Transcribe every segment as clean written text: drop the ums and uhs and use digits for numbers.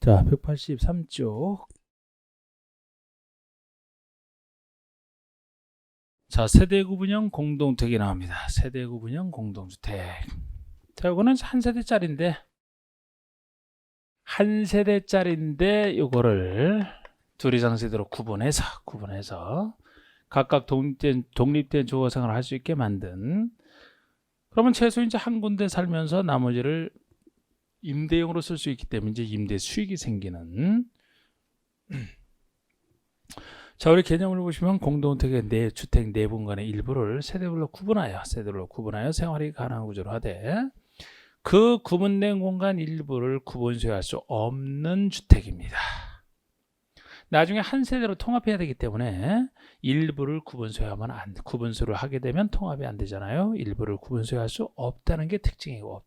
자, 183쪽. 자, 세대 구분형 공동주택이 나옵니다. 세대 구분형 공동주택. 자, 이거는 한 세대짜리인데, 요거를 둘 이상 세대로 구분해서 각각 독립된 주거 생활을 할 수 있게 만든. 그러면 최소 이제 한 군데 살면서 나머지를 임대용으로 쓸 수 있기 때문에 이제 임대 수익이 생기는. 자, 우리 개념을 보시면 공동주택의 내 주택 내분간의 일부를 세대별로 구분하여 생활이 가능한 구조로 하되, 그 구분된 공간 일부를 구분 소유할 수 없는 주택입니다. 나중에 한 세대로 통합해야 되기 때문에 일부를 구분 소유를 하게 되면 통합이 안 되잖아요. 일부를 구분 소유할 수 없다는 게 특징이고,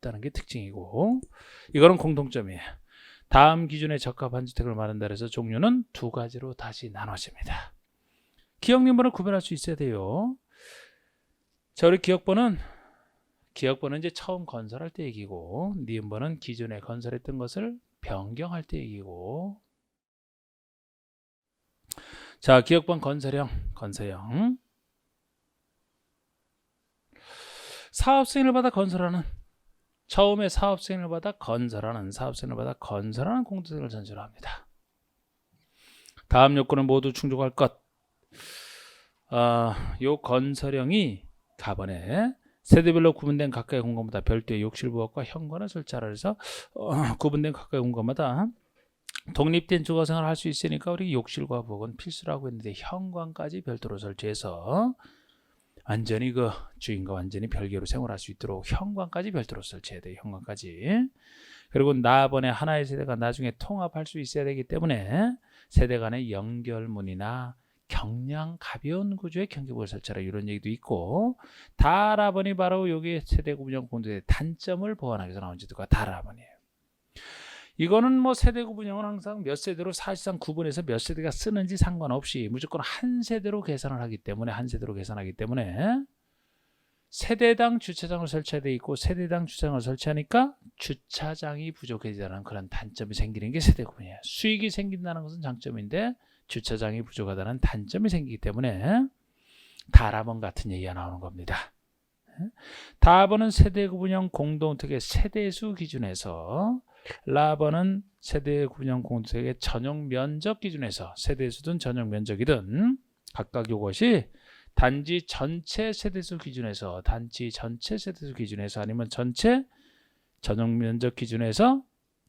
이거는 공통점이에요. 다음 기준에 적합한 주택을 말한다 해서 종류는 두 가지로 다시 나눠집니다. 기억니은번을 구별할 수 있어야 돼요. 자, 우리 기억번은 이제 처음 건설할 때 얘기고, 니은번은 기존에 건설했던 것을 변경할 때 얘기고. 자, 기억번 건설형. 사업승인을 받아 건설하는, 처음에 사업승인을 받아 건설하는 공동주택을 전제로 합니다. 다음 요건은 모두 충족할 것. 요 건설형이 가번에 세대별로 구분된 각각의 공간마다 별도의 욕실 부엌과 현관을 설치하라 해서 구분된 각각의 공간마다 독립된 주거생활을 할 수 있으니까 우리 욕실과 부엌은 필수라고 했는데, 현관까지 별도로 설치해서 완전히 그 주인과 완전히 별개로 생활할 수 있도록 현관까지 별도로 설치해야 돼요. 현관까지. 그리고 나번에 하나의 세대가 나중에 통합할 수 있어야 되기 때문에 세대 간의 연결문이나 경량 가벼운 구조의 경계부를 설치하라, 이런 얘기도 있고, 다라번이 바로 여기 세대 구분형 공동주택의 단점을 보완하기 위해서 나온 제도가 다라번이에요. 이거는 뭐 세대 구분형은 항상 몇 세대로 사실상 구분해서 몇 세대가 쓰는지 상관없이 무조건 한 세대로 계산하기 때문에 세대당 주차장을 설치해야 돼 있고, 세대당 주차장을 설치하니까 주차장이 부족해지다는 그런 단점이 생기는 게 세대 구분이에요. 수익이 생긴다는 것은 장점인데 주차장이 부족하다는 단점이 생기기 때문에 다라번 같은 얘기가 나오는 겁니다. 다번은 세대 구분형 공동주택의 세대수 기준에서, 라번은 세대 구분형 공동주택의 전용 면적 기준에서, 세대수든 전용 면적이든 각각 이것이 단지 전체 세대수 기준에서 아니면 전체 전용 면적 기준에서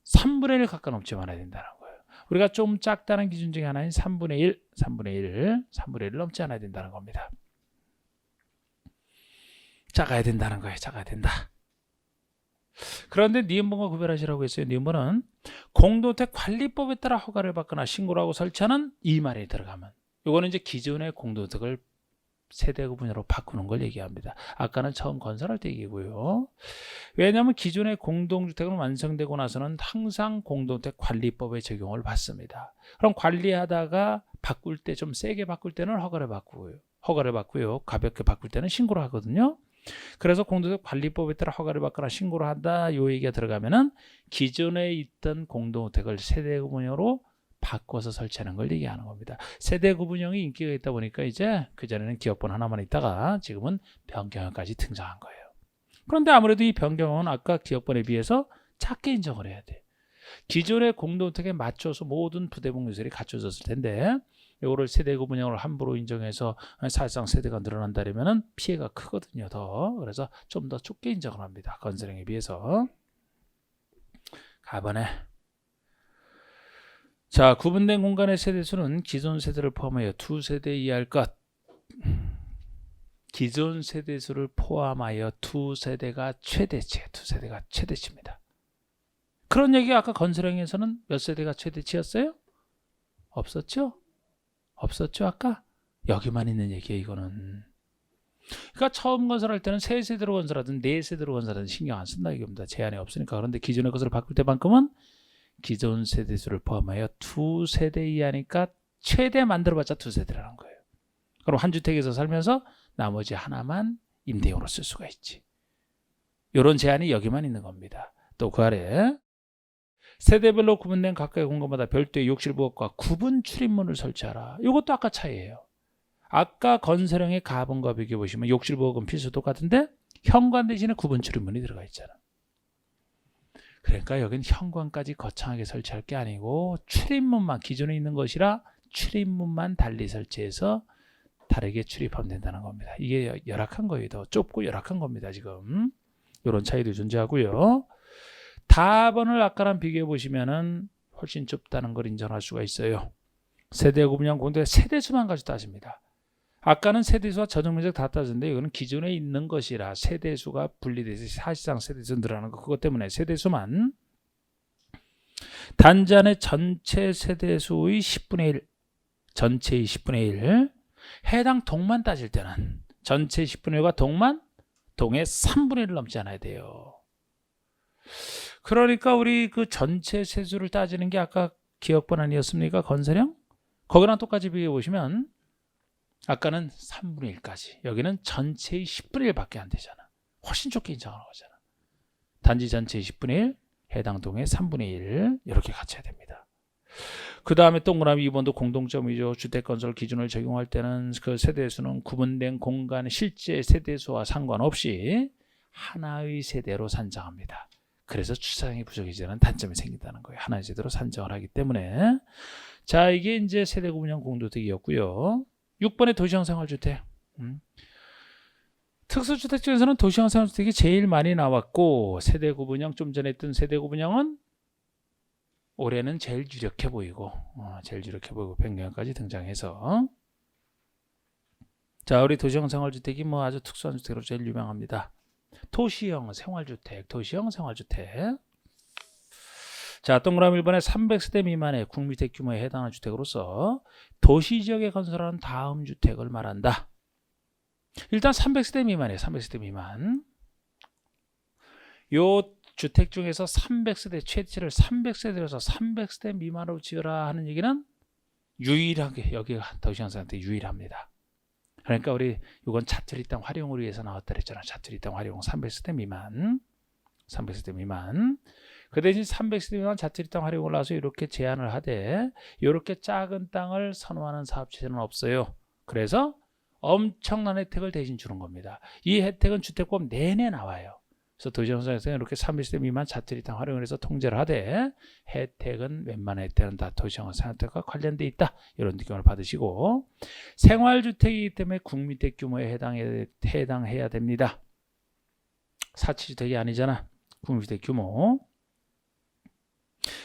3분의 1 가까이 넘지 말아야 된다는 거예요. 우리가 좀 작다는 기준 중에 하나인 3분의 1을 넘지 않아야 된다는 겁니다. 작아야 된다는 거예요. 그런데 니은번과 구별하시라고 했어요. 니은번은 공동주택 관리법에 따라 허가를 받거나 신고를 하고 설치하는, 이 말이 들어가면, 이거는 이제 기존의 공동주택을 세대 구분으로 바꾸는 걸 얘기합니다. 아까는 처음 건설할 때 얘기고요. 왜냐하면 기존의 공동주택은 완성되고 나서는 항상 공동주택 관리법에 적용을 받습니다. 그럼 관리하다가 바꿀 때, 좀 세게 바꿀 때는 허가를 받고요. 가볍게 바꿀 때는 신고를 하거든요. 그래서 공동주택 관리법에 따라 허가를 받거나 신고를 한다, 요 얘기가 들어가면은 기존에 있던 공동주택을 세대 구분형으로 바꿔서 설치하는 걸 얘기하는 겁니다. 세대 구분형이 인기가 있다 보니까 이제 그전에는 기억번 하나만 있다가 지금은 변경형까지 등장한 거예요. 그런데 아무래도 이 변경형은 아까 기억번에 비해서 작게 인정을 해야 돼. 기존의 공동주택에 맞춰서 모든 부대복 요소들이 갖춰졌을 텐데, 이거를 세대 구분형을 함부로 인정해서 사실상 세대가 늘어난다면 피해가 크거든요. 그래서 좀 더 좁게 인정을 합니다. 건설형에 비해서. 가번에, 자, 구분된 공간의 세대수는 기존 세대를 포함하여 두 세대 이하일 것. 기존 세대수를 포함하여 두 세대가 최대치입니다. 그런 얘기가 아까 건설형에서는 몇 세대가 최대치였어요? 없었죠? 아까? 여기만 있는 얘기예요, 이거는. 그러니까 처음 건설할 때는 세 세대로 건설하든 네 세대로 건설하든 신경 안 쓴다 이겁니다. 제한이 없으니까. 그런데 기존의 것을 바꿀 때만큼은 기존 세대수를 포함하여 두 세대 이하니까 최대 만들어봤자 두 세대라는 거예요. 그럼 한 주택에서 살면서 나머지 하나만 임대용으로 쓸 수가 있지. 이런 제한이 여기만 있는 겁니다. 또 그 아래 세대별로 구분된 각각의 공간마다 별도의 욕실 부엌과 구분 출입문을 설치하라. 이것도 아까 차이예요. 아까 건설형의 가분과 비교해 보시면 욕실 부엌은 필수 똑같은데 현관 대신에 구분 출입문이 들어가 있잖아. 그러니까 여기는 현관까지 거창하게 설치할 게 아니고 출입문만 기존에 있는 것이라 출입문만 달리 설치해서 다르게 출입하면 된다는 겁니다. 이게 열악한 거예요. 더 좁고 열악한 겁니다. 지금 이런 차이도 존재하고요. 답안을 아까랑 비교해 보시면은 훨씬 좁다는 걸 인정할 수가 있어요. 세대 구분형 공대 세대수만 가지고 따집니다. 아까는 세대수와 전용면적 다 따졌는데 이거는 기존에 있는 것이라 세대수가 분리돼서 사실상 세대수 늘어나는 거 그것 때문에 세대수만 단지 안에 전체 세대수의 10분의 1 전체의 10분의 1 해당 동만 따질 때는 전체 10분의 1과 동의 3분의 1을 넘지 않아야 돼요. 그러니까 우리 그 전체 세수를 따지는 게 아까 기억번 아니었습니까? 건설형? 거기랑 똑같이 비교해 보시면 아까는 3분의 1까지 여기는 전체의 10분의 1밖에 안 되잖아. 훨씬 좁게 인정하는 거잖아. 단지 전체의 10분의 1 해당 동의 3분의 1 이렇게 갖춰야 됩니다. 그 다음에 동그라미 2번도 공동점이죠. 주택건설 기준을 적용할 때는 그 세대수는 구분된 공간의 실제 세대수와 상관없이 하나의 세대로 산정합니다. 그래서 추상이 부족해지는 단점이 생긴다는 거예요. 하나의 세대로 산정을 하기 때문에. 자, 이게 이제 세대 구분형 공동택이었고요. 6번의 도시형 생활주택. 특수주택 중에서는 도시형 생활주택이 제일 많이 나왔고 세대 구분형 좀 전에 했던 세대 구분형은 올해는 제일 유력해 보이고 변경까지 등장해서 자 우리 도시형 생활주택이 뭐 아주 특수한 주택으로 제일 유명합니다. 도시형 생활주택, 도시형 생활주택. 자 동그라미 1번에 300세대 미만의 국민주택 규모에 해당하는 주택으로서 도시지역에 건설하는 다음 주택을 말한다. 일단 300세대 미만이에요. 300세대 미만. 요 주택 중에서 300세대 최대치를 300세대로서 300세대 미만으로 지어라 하는 얘기는 유일하게 여기가 도시형 생활주택 유일합니다. 그러니까 우리 이건 자투리 땅 활용을 위해서 나왔다 그랬잖아. 자투리 땅 활용 300세대 미만. 300세대 미만. 그 대신 300세대 미만 자투리 땅 활용을 나와서 이렇게 제한을 하되 이렇게 작은 땅을 선호하는 사업체는 없어요. 그래서 엄청난 혜택을 대신 주는 겁니다. 이 혜택은 주택법 내내 나와요. 그래서 도시형상에서는 이렇게 300세대 미만 자투리 땅 활용을 해서 통제를 하되 혜택은 웬만한 혜택은 다 도시형상과 관련돼 있다. 이런 느낌을 받으시고 생활주택이기 때문에 국민주택 규모에 해당해야 됩니다. 사치주택이 아니잖아. 국민주택 규모.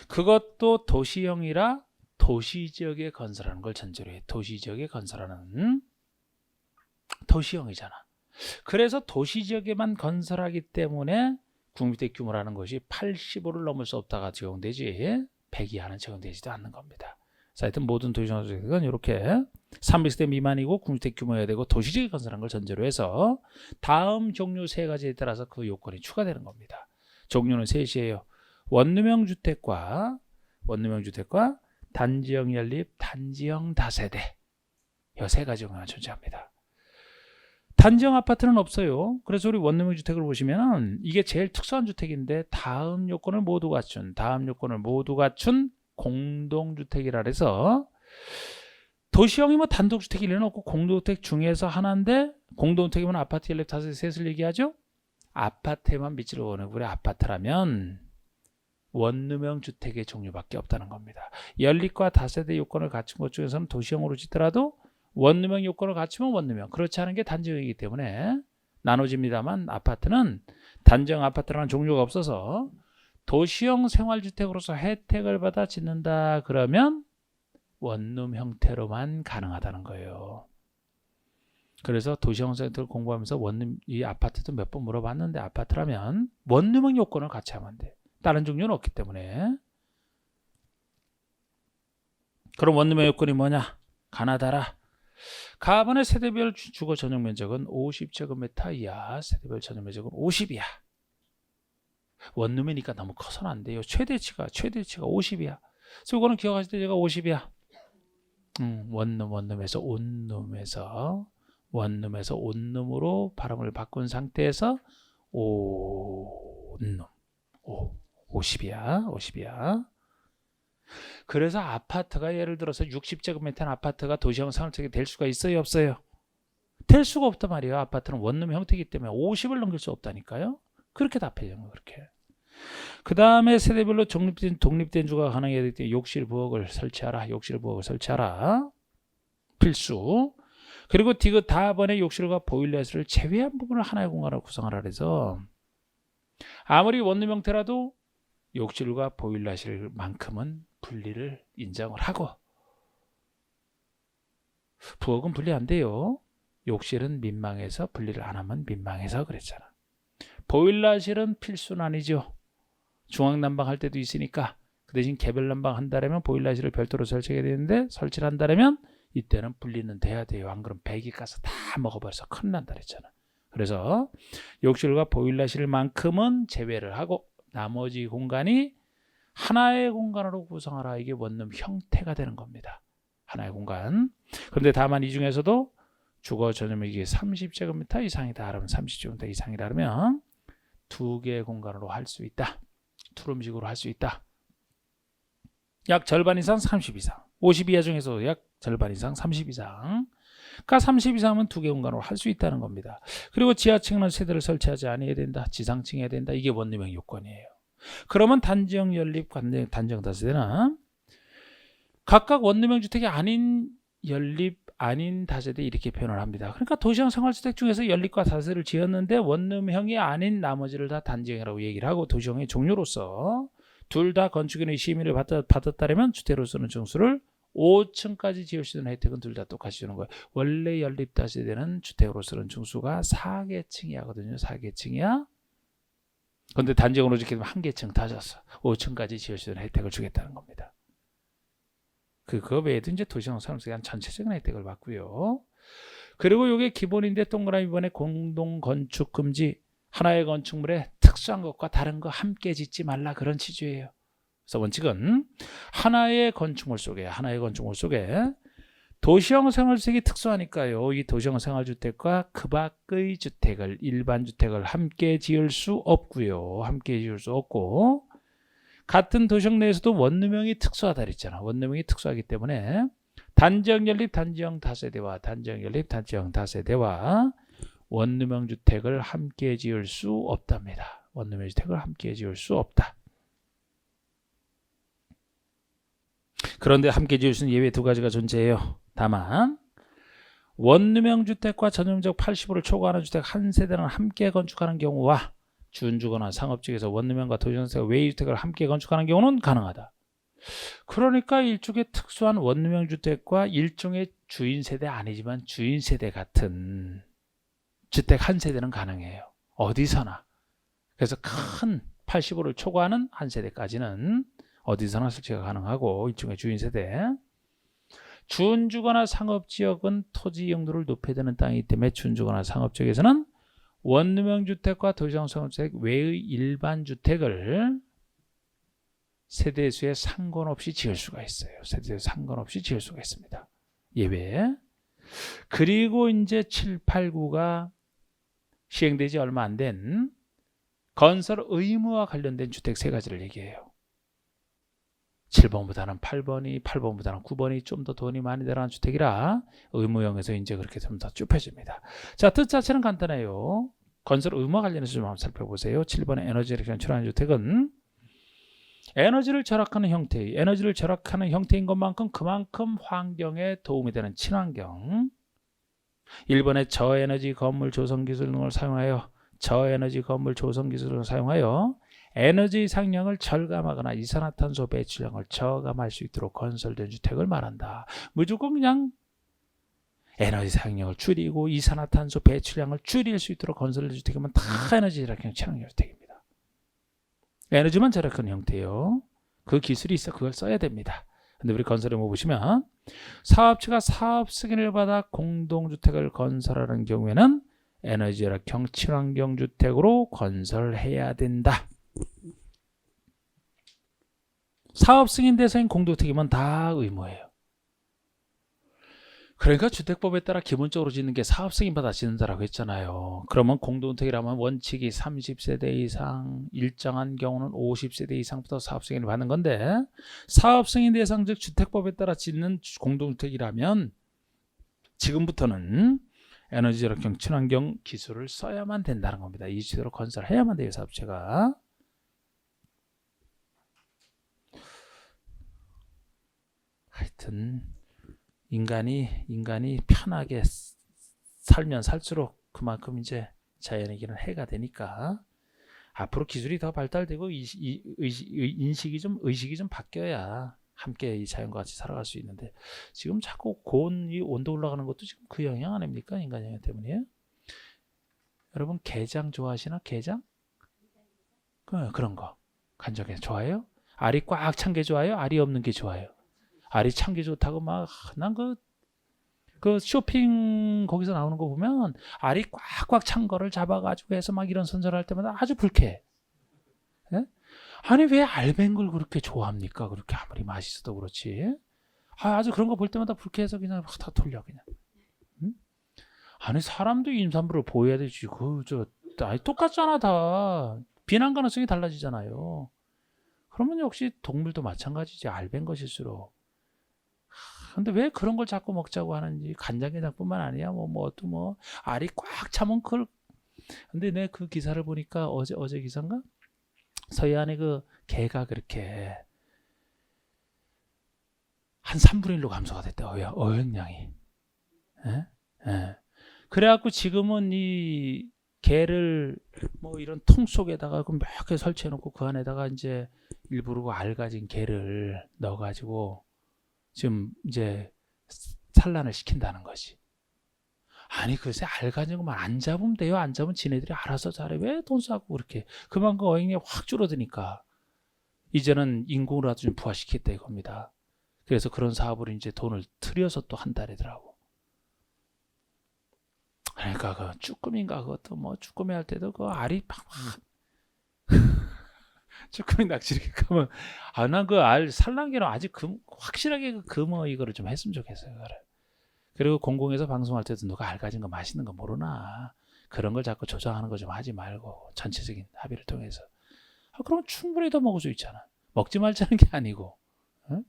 그것도 도시형이라 도시지역에 건설하는 걸 전제로 해. 도시지역에 건설하는 도시형이잖아. 그래서 도시지역에만 건설하기 때문에 국민주택 규모라는 것이 85를 넘을 수 없다가 적용되지 100 이하는 적용되지도 않는 겁니다. 자, 하여튼 모든 도시주택은 이렇게 300세대 미만이고 국민주택 규모여야 되고 도시지역에 건설한 걸 전제로 해서 다음 종류 3가지에 따라서 그 요건이 추가되는 겁니다. 종류는 셋이에요. 원룸형 주택과 단지형 연립, 단지형 다세대 이 3가지 종류가 존재합니다. 단지형 아파트는 없어요. 그래서 우리 원룸형 주택을 보시면 이게 제일 특수한 주택인데 다음 요건을 모두 갖춘 공동주택이라 해서 도시형이 뭐 단독주택일 리는 없고 공동주택 중에서 하나인데 공동주택이면 아파트 연립 다세대 셋을 얘기하죠. 아파트에만 밑을 오는 우리 아파트라면 원룸형 주택의 종류밖에 없다는 겁니다. 연립과 다세대 요건을 갖춘 것 중에서는 도시형으로 짓더라도 원룸형 요건을 갖추면 원룸형, 그렇지 않은 게 단지형이기 때문에 나눠집니다만 아파트는 단지형 아파트라는 종류가 없어서 도시형 생활주택으로서 혜택을 받아 짓는다 그러면 원룸 형태로만 가능하다는 거예요. 그래서 도시형 생활주택을 공부하면서 원룸 이 아파트도 몇 번 물어봤는데 아파트라면 원룸형 요건을 같이 하면 돼. 다른 종류는 없기 때문에. 그럼 원룸형 요건이 뭐냐? 가나다라. 가번의 세대별 주거 전용 면적은 50제곱미터 이하, 세대별 전용 면적은 50이야. 원룸이니까 너무 커서는 안 돼요. 최대치가 50이야. 그래서 이거는 기억하실 때 제가 50이야. 원룸에서 온룸으로 발음을 바꾼 상태에서 50이야. 그래서 아파트가 예를 들어서 60제곱미터 아파트가 도시형 상업적이 될 수가 있어요, 없어요? 될 수가 없단 말이에요. 아파트는 원룸 형태이기 때문에 50을 넘길 수 없다니까요. 그렇게 답해요. 그렇게. 그 다음에 세대별로 독립된 주거가 가능해야 되기 때문에 욕실 부엌을 설치하라. 욕실 부엌을 설치하라. 필수. 그리고 디귿 다번에 욕실과 보일러실을 제외한 부분을 하나의 공간으로 구성하라 그래서 아무리 원룸 형태라도 욕실과 보일러실만큼은 분리를 인정을 하고 부엌은 분리 안 돼요. 욕실은 민망해서 분리를 안 하면 민망해서 그랬잖아. 보일러실은 필수는 아니죠. 중앙난방 할 때도 있으니까 그 대신 개별 난방 한다면 보일러실을 별도로 설치해야 되는데 설치를 한다면 이때는 분리는 돼야 돼요. 안 그러면 배기 가서 다 먹어버려서 큰일 난다 그랬잖아. 그래서 욕실과 보일러실만큼은 제외를 하고 나머지 공간이 하나의 공간으로 구성하라. 이게 원룸 형태가 되는 겁니다. 하나의 공간. 그런데 다만 이 중에서도 주거 전용면적이 30제곱미터 이상이다. 그러면 30제곱미터 이상이다. 그러면 두 개의 공간으로 할 수 있다. 투룸식으로 할 수 있다. 약 절반 이상 30 이상. 50 이하 중에서 약 절반 이상 30 이상. 그러니까 30 이상은 두 개 공간으로 할 수 있다는 겁니다. 그리고 지하층은 세대를 설치하지 않아야 된다. 지상층 해야 된다. 이게 원룸형 요건이에요. 그러면 단지형 연립, 단지형 다세대는 각각 원룸형 주택이 아닌 연립, 아닌 다세대 이렇게 표현을 합니다. 그러니까 도시형 생활주택 중에서 연립과 다세대를 지었는데 원룸형이 아닌 나머지를 다 단지형이라고 얘기를 하고 도시형의 종류로서 둘 다 건축인의 심의를 받았다면 주택으로서는 증수를 5층까지 지을 수 있는 혜택은 둘 다 똑같이 주는 거예요. 원래 연립 다세대는 주택으로서는 증수가 4개층이거든요. 4개층이야. 그런데 단지형으로 짓게 되면 1개층 다 졌어. 5층까지 지을 수 있는 혜택을 주겠다는 겁니다. 그거 외에도 이제 도시형 산업에 대한 전체적인 혜택을 받고요. 그리고 이게 기본인데 동그라미 번에 공동 건축 금지. 하나의 건축물에 특수한 것과 다른 거 함께 짓지 말라 그런 취지예요. 그래서 원칙은 하나의 건축물 속에 도시형 생활주택이 특수하니까요. 이 도시형 생활주택과 그 밖의 주택을 일반 주택을 함께 지을 수 없고요. 함께 지을 수 없고 같은 도시형 내에서도 원룸형이 특수하다 그랬잖아. 원룸형이 특수하기 때문에 단지형 연립, 단지형 다세대와 단지형 연립, 단지형 다세대와 원룸형 주택을 함께 지을 수 없답니다. 원룸형 주택을 함께 지을 수 없다. 그런데 함께 지을 수 있는 예외 두 가지가 존재해요. 다만 원룸형 주택과 전용적 80호를 초과하는 주택 한 세대는 함께 건축하는 경우와 준주거나 상업지역에서 원룸형과 도시형 외의 주택을 함께 건축하는 경우는 가능하다. 그러니까 일종의 특수한 원룸형 주택과 일종의 주인 세대 아니지만 주인 세대 같은 주택 한 세대는 가능해요. 어디서나. 그래서 큰 85를 초과하는 한 세대까지는 어디서나 설치가 가능하고 일종의 주인 세대. 준주거나 상업지역은 토지 용도를 높여야 되는 땅이기 때문에 준주거나 상업지역에서는 원룸형 주택과 도시형 상업주택 외의 일반 주택을 세대수에 상관없이 지을 수가 있어요. 세대수에 상관없이 지을 수가 있습니다. 예외. 그리고 이제 7, 8, 9가 시행되지 얼마 안 된 건설 의무와 관련된 주택 세 가지를 얘기해요. 7번보다는 8번이, 8번보다는 9번이 좀 더 돈이 많이 들어간 주택이라 의무형에서 이제 그렇게 좀 더 좁혀집니다. 자, 뜻 자체는 간단해요. 건설 의무와 관련해서 좀 한번 살펴보세요. 7번의 에너지를 현출하는 주택은 에너지를 절약하는 형태인 것만큼 그만큼 환경에 도움이 되는 친환경. 1번의 저에너지 건물 조성 기술 등을 사용하여 에너지 상량을 절감하거나 이산화탄소 배출량을 저감할 수 있도록 건설된 주택을 말한다. 무조건 그냥 에너지 사용량을 줄이고 이산화탄소 배출량을 줄일 수 있도록 건설된 주택이면 다 에너지 절약형 친환경 주택입니다. 에너지만 절약하는 형태예요. 그 기술이 있어 그걸 써야 됩니다. 근데 우리 건설에 보시면 사업체가 사업 승인을 받아 공동주택을 건설하는 경우에는 에너지 절약형 친환경 주택으로 건설해야 된다. 사업 승인 대상인 공동주택이면 다 의무예요. 그러니까 주택법에 따라 기본적으로 짓는 게 사업승인받아 짓는다라고 했잖아요. 그러면 공동주택이라면 원칙이 30세대 이상, 일정한 경우는 50세대 이상부터 사업승인을 받는 건데, 사업승인 대상 즉 주택법에 따라 짓는 공동주택이라면 지금부터는 에너지 절약형 친환경 기술을 써야만 된다는 겁니다. 이 시대로 건설해야만 돼요, 사업체가. 하여튼 인간이 편하게 살면 살수록 그만큼 이제 자연에게는 해가 되니까 앞으로 기술이 더 발달되고 의식이 좀 바뀌어야 함께 이 자연과 같이 살아갈 수 있는데, 지금 자꾸 고온 이 온도 올라가는 것도 지금 그 영향 아닙니까? 인간 영향 때문이에요. 여러분 게장 좋아하시나? 게장? 그런 거 간장게 좋아해요? 알이 꽉 찬 게 좋아요? 알이 없는 게 좋아요? 알이 찬 게 좋다고 막 난 그 쇼핑 거기서 나오는 거 보면 알이 꽉꽉 찬 거를 잡아가지고 해서 막 이런 선전할 때마다 아주 불쾌해. 예? 아니 왜 알뱅 걸 그렇게 좋아합니까? 그렇게 아무리 맛있어도 그렇지. 아주 그런 거 볼 때마다 불쾌해서 그냥 막 다 돌려 그냥. 응? 아니 사람도 임산부를 보호해야 되지. 아니 똑같잖아 다. 비난 가능성이 달라지잖아요. 그러면 역시 동물도 마찬가지지. 알뱅 것일수록. 근데 왜 그런 걸 자꾸 먹자고 하는지. 간장게장뿐만 아니야. 또 알이 꽉 차면 그걸. 근데 내 그 기사를 보니까 어제 기사인가? 서해안에 그 개가 그렇게 한 3분의 1로 감소가 됐대. 어획량이. 예? 예. 그래갖고 지금은 이 개를 뭐 이런 통 속에다가 몇 개 설치해놓고 그 안에다가 이제 일부러 알 가진 개를 넣어가지고 지금 이제 산란을 시킨다는 것이. 아니 글쎄 알 가진 것만 안 잡으면 돼요. 안 잡으면 지네들이 알아서 잘해. 왜 돈 싸고 그렇게. 그만큼 어획량이 확 줄어드니까 이제는 인공으로라도 좀 부활시켰다 이겁니다. 그래서 그런 사업으로 이제 돈을 들여서 또 한다더라고. 그러니까 그 쭈꾸미인가 그것도 뭐 쭈꾸미 할 때도 그 알이 막 쭈꾸미 낚시를 가면 난 그 알 산란기는 아직 확실하게 이거를 좀 했으면 좋겠어요. 그래. 그리고 공공에서 방송할 때도 누가 알 가진 거 맛있는 거 모르나 그런 걸 자꾸 조장하는 거 좀 하지 말고 전체적인 합의를 통해서. 그러면 충분히 더 먹을 수 있잖아. 먹지 말자는 게 아니고. 응?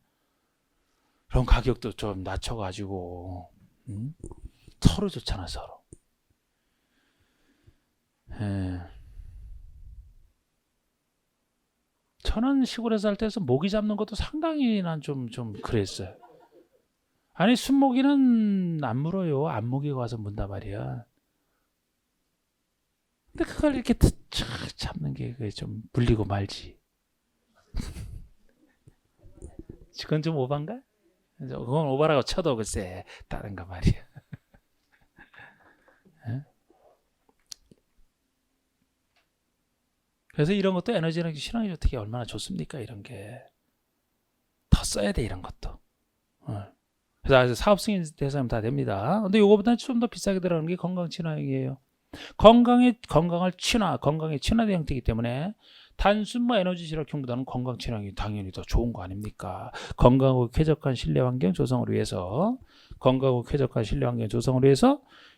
그럼 가격도 좀 낮춰가지고 서로 좋잖아 서로. 저는 시골에서 살 때서 모기 잡는 것도 상당히 난 좀 그랬어요. 아니 순모기는 안 물어요. 안모기가 와서 문단 말이야. 근데 그걸 이렇게 잡는 게 그게 좀 물리고 말지. 그건 좀 오반가? 그건 오바라고 쳐도 글쎄 다른가 말이야. 그래서 이런 것도 에너지랑 신앙이 어떻게 얼마나 좋습니까? 이런 게 더 써야 돼 이런 것도. 그래서 사업 승인 대상이면 다 됩니다. 근데 이거보다는 좀 더 비싸게 들어가는 게 건강 친화형이에요. 건강의 친화된 형태이기 때문에 단순 에너지 절약형보다는 건강 친화형이 당연히 더 좋은 거 아닙니까? 건강하고 쾌적한 실내 환경 조성을 위해서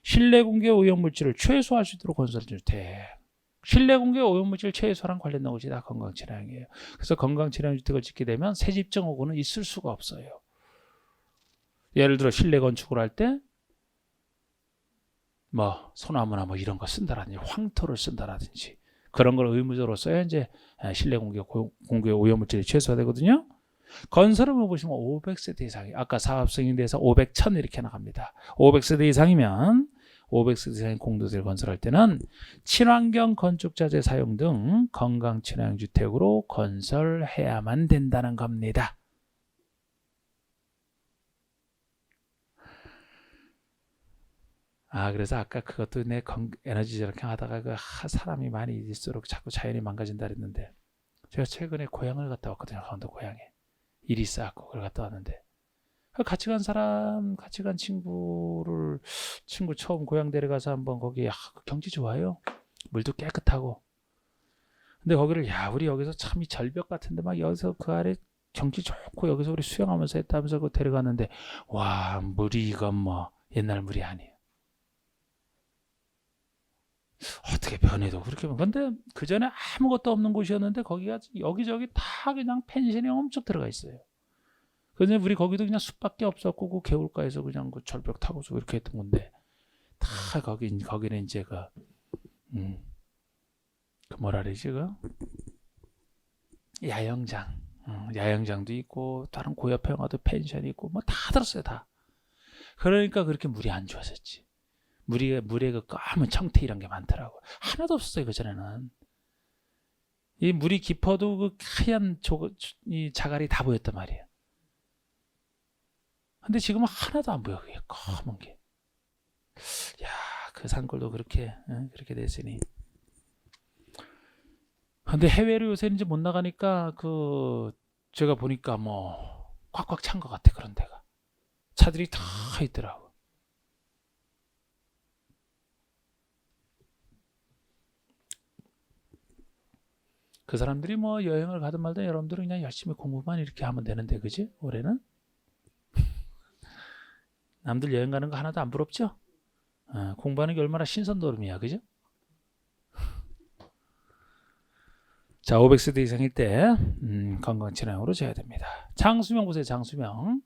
실내 공기 오염 물질을 최소화할 수 있도록 건설해 주택. 실내 공기 오염물질 최소화랑 관련된 것이 다 건강 친화형이에요. 그래서 건강 친화형 주택을 짓게 되면 세집증 호구는 있을 수가 없어요. 예를 들어 실내 건축을 할 때 소나무나 이런 거 쓴다라든지 황토를 쓴다라든지 그런 걸 의무적으로 써야 이제 실내 공기 오염물질이 최소화되거든요. 건설을 보시면 500세대 이상이 아까 사업 승인돼서 500, 1000 이렇게 나갑니다. 500세대 이상이면 500세대 이상의 공동주택을 건설할 때는 친환경 건축자재 사용 등 건강 친화형 주택으로 건설해야만 된다는 겁니다. 그래서 아까 그것도 내 에너지 절약형 하다가 사람이 많이 있을수록 자꾸 자연이 망가진다 그랬는데, 제가 최근에 고향을 갔다 왔거든요. 강원도 고향에 일이 있어갖고 그걸 갔다 왔는데, 같이 간 친구 처음 고향 데려가서 한번 거기 경치 좋아요. 물도 깨끗하고. 근데 거기를 우리 여기서 참 이 절벽 같은데 막 여기서 그 아래 경치 좋고 여기서 우리 수영하면서 했다면서 그 데려갔는데 와 물이 이건 뭐 옛날 물이 아니에요. 어떻게 변해도 그렇게 근데 그 전에 아무것도 없는 곳이었는데 거기가 여기저기 다 그냥 펜션이 엄청 들어가 있어요. 그런데 우리 거기도 그냥 숲밖에 없었고 그 개울가에서 그냥 그 절벽 타고서 이렇게 했던 건데 다 거기는 이제 그 뭐라 그러지 그 야영장. 야영장도 있고 다른 고엽 영화도 펜션이 있고 뭐 다 들었어요 다. 그러니까 그렇게 물이 안 좋았었지. 물에 그 까만 청태 이런 게 많더라고. 하나도 없었어요 그 전에는. 이 물이 깊어도 그 하얀 이 자갈이 다 보였단 말이에요. 근데 지금은 하나도 안 보여 그게 검은 게. 야, 그 산골도 그렇게 됐으니. 근데 해외로 요새는 이제 못 나가니까 그 제가 보니까 뭐 꽉꽉 찬 것 같아 그런 데가. 차들이 다 있더라고. 그 사람들이 뭐 여행을 가든 말든 여러분들은 그냥 열심히 공부만 이렇게 하면 되는데 그지? 올해는? 남들 여행 가는 거 하나도 안 부럽죠? 공부하는 게 얼마나 신선도름이야 그죠? 자 500세대 이상일 때 건강 질환으로 재야 됩니다. 장수명 보세요. 장수명.